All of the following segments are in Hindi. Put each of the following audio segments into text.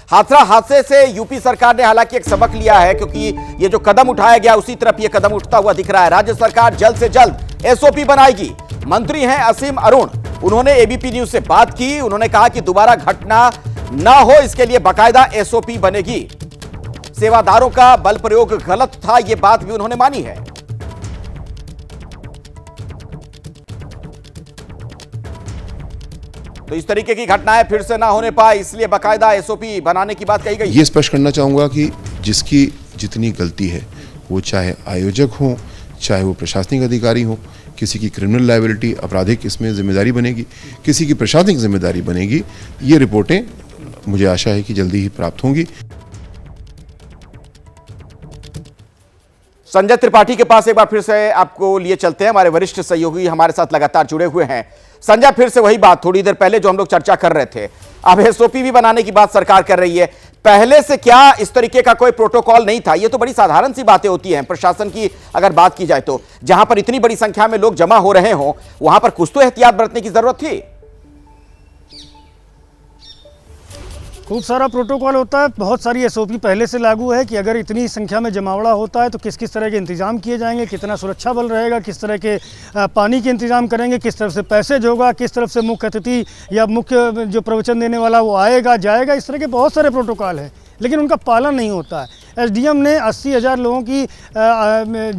हादसे से यूपी सरकार ने हालांकि एक सबक लिया है, क्योंकि ये जो कदम उठाया गया उसी तरफ ये कदम उठता हुआ दिख रहा है। राज्य सरकार जल्द से जल्द एसओपी बनाएगी। मंत्री हैं असीम अरुण, उन्होंने एबीपी न्यूज से बात की। उन्होंने कहा कि दोबारा घटना ना हो इसके लिए बाकायदा एसओपी बनेगी। सेवादारों का बल प्रयोग गलत था, यह बात भी उन्होंने मानी है। तो इस तरीके की घटनाएं फिर से ना होने पाए, इसलिए बाकायदा एसओपी बनाने की बात कही गई। ये स्पष्ट करना चाहूंगा कि जिसकी जितनी गलती है, वो चाहे आयोजक हो, चाहे वो प्रशासनिक अधिकारी हो, किसी की क्रिमिनल लायबिलिटी आपराधिक इसमें जिम्मेदारी बनेगी, किसी की प्रशासनिक जिम्मेदारी बनेगी। ये रिपोर्टें मुझे आशा है कि जल्दी ही प्राप्त होंगी। संजय त्रिपाठी के पास एक बार फिर से आपको लिए चलते हैं। हमारे वरिष्ठ सहयोगी हमारे साथ लगातार जुड़े हुए हैं। संजय, फिर से वही बात थोड़ी देर पहले जो हम लोग चर्चा कर रहे थे, अब एसओपी भी बनाने की बात सरकार कर रही है। पहले से क्या इस तरीके का कोई प्रोटोकॉल नहीं था? ये तो बड़ी साधारण सी बातें होती हैं प्रशासन की अगर बात की जाए तो। जहां पर इतनी बड़ी संख्या में लोग जमा हो रहे हो, वहां पर कुछ तो एहतियात बरतने की जरूरत थी। खूब सारा प्रोटोकॉल होता है, बहुत सारी एसओपी पहले से लागू है कि अगर इतनी संख्या में जमावड़ा होता है तो किस किस तरह के इंतजाम किए जाएंगे, कितना सुरक्षा बल रहेगा, किस तरह के पानी के इंतजाम करेंगे, किस तरफ से पैसेज होगा, किस तरफ से मुख्य अतिथि या मुख्य जो प्रवचन देने वाला वो आएगा जाएगा। इस तरह के बहुत सारे प्रोटोकॉल हैं, लेकिन उनका पालन नहीं होता है। एसडीएम ने 80,000 लोगों की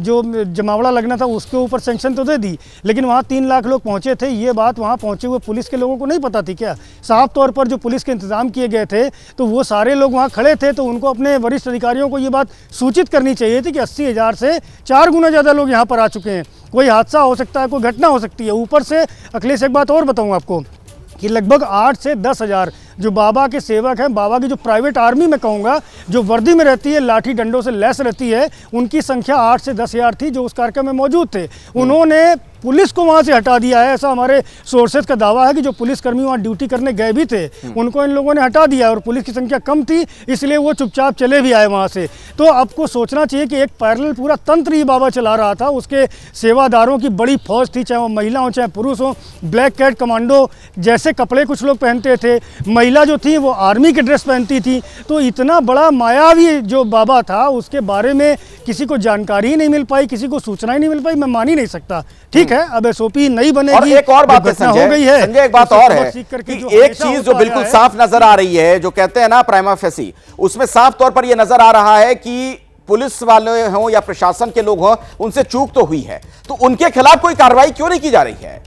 जो जमावड़ा लगना था उसके ऊपर सैंक्शन तो दे दी, लेकिन वहाँ 3 लाख लोग पहुँचे थे। ये बात वहाँ पहुँचे हुए पुलिस के लोगों को नहीं पता थी क्या? साफ तौर पर जो पुलिस के इंतजाम किए गए थे तो वो सारे लोग वहाँ खड़े थे, तो उनको अपने वरिष्ठ अधिकारियों को ये बात सूचित करनी चाहिए थी कि 80,000 से 4 गुना ज़्यादा लोग यहाँ पर आ चुके हैं, कोई हादसा हो सकता है, कोई घटना हो सकती है। ऊपर से अखिलेश एक बात और बताऊँ आपको कि लगभग 8 से 10,000 जो बाबा के सेवक हैं, बाबा की जो प्राइवेट आर्मी में कहूँगा, जो वर्दी में रहती है, लाठी डंडों से लैस रहती है, उनकी संख्या 8 से 10,000 थी जो उस कार्यक्रम में मौजूद थे। उन्होंने पुलिस को वहाँ से हटा दिया है, ऐसा हमारे सोर्सेज का दावा है कि जो पुलिसकर्मी वहाँ ड्यूटी करने गए भी थे उनको इन लोगों ने हटा दिया, और पुलिस की संख्या कम थी इसलिए वो चुपचाप चले भी आए वहाँ से। तो आपको सोचना चाहिए कि एक पैरेलल पूरा तंत्र ये बाबा चला रहा था, उसके सेवादारों की बड़ी फौज थी, चाहे वो महिला हो चाहे पुरुष हो। ब्लैक कैट कमांडो जैसे कपड़े कुछ लोग पहनते थे, महिला जो थी वो आर्मी की ड्रेस पहनती थी। तो इतना बड़ा मायावी जो बाबा था उसके बारे में किसी को जानकारी ही नहीं मिल पाई, किसी को सूचना ही नहीं मिल पाई। मैं मान ही नहीं सकता। ठीक है, अब एसओपी नहीं बनेगी। और एक और बात है संजय, हो गई है संजय एक बात और है कि एक चीज जो बिल्कुल साफ नजर आ रही है, जो कहते हैं ना प्राइमा फेसी, उसमें साफ तौर पर यह नजर आ रहा है कि पुलिस वाले हों या प्रशासन के लोग हों, उनसे चूक तो हुई है, तो उनके खिलाफ कोई कार्रवाई क्यों नहीं की जा रही है?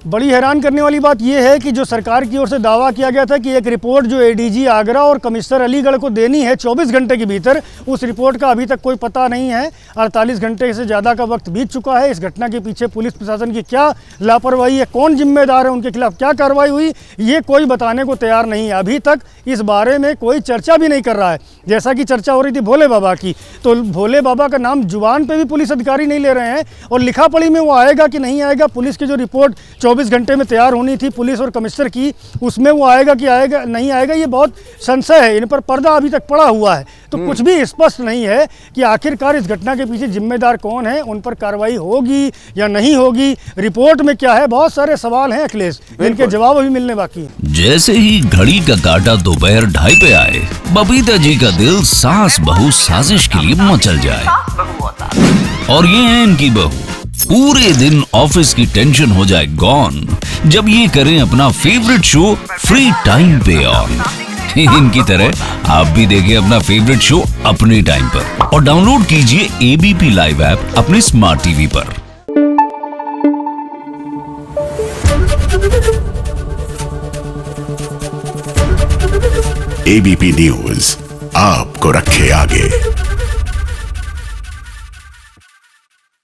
बड़ी हैरान करने वाली बात यह है कि जो सरकार की ओर से दावा किया गया था कि एक रिपोर्ट जो एडीजी आगरा और कमिश्नर अलीगढ़ को देनी है 24 घंटे के भीतर, उस रिपोर्ट का अभी तक कोई पता नहीं है। 48 घंटे से ज़्यादा का वक्त बीत चुका है। इस घटना के पीछे पुलिस प्रशासन की क्या लापरवाही है, कौन जिम्मेदार है, उनके खिलाफ क्या कार्रवाई हुई, ये कोई बताने को तैयार नहीं है। अभी तक इस बारे में कोई चर्चा भी नहीं कर रहा है। जैसा कि चर्चा हो रही थी भोले बाबा की, तो भोले बाबा का नाम जुबान पर भी पुलिस अधिकारी नहीं ले रहे हैं, और लिखा पढ़ी में वो आएगा कि नहीं आएगा। पुलिस की जो रिपोर्ट 24 घंटे में तैयार होनी थी पुलिस और कमिश्नर की, उसमें वो आएगा कि आएगा नहीं आएगा, ये बहुत संशय है। इन पर पर्दा अभी तक पड़ा हुआ है, तो कुछ भी स्पष्ट नहीं है कि आखिरकार इस घटना के पीछे जिम्मेदार कौन है, उन पर कार्रवाई होगी या नहीं होगी, रिपोर्ट में क्या है। बहुत सारे सवाल हैं अखिलेश, इनके जवाब अभी मिलने बाकी है। जैसे ही घड़ी का काटा दोपहर 2:30 पे आए, बबीता जी का दिल सास बहू साजिश के लिए मचल जाए। और ये है इनकी बहू, पूरे दिन ऑफिस की टेंशन हो जाए गॉन जब ये करें अपना फेवरेट शो फ्री टाइम पे ऑन। इनकी तरह आप भी देखें अपना फेवरेट शो अपने टाइम पर और डाउनलोड कीजिए एबीपी लाइव ऐप अपने स्मार्ट टीवी पर। एबीपी न्यूज आपको रखे आगे।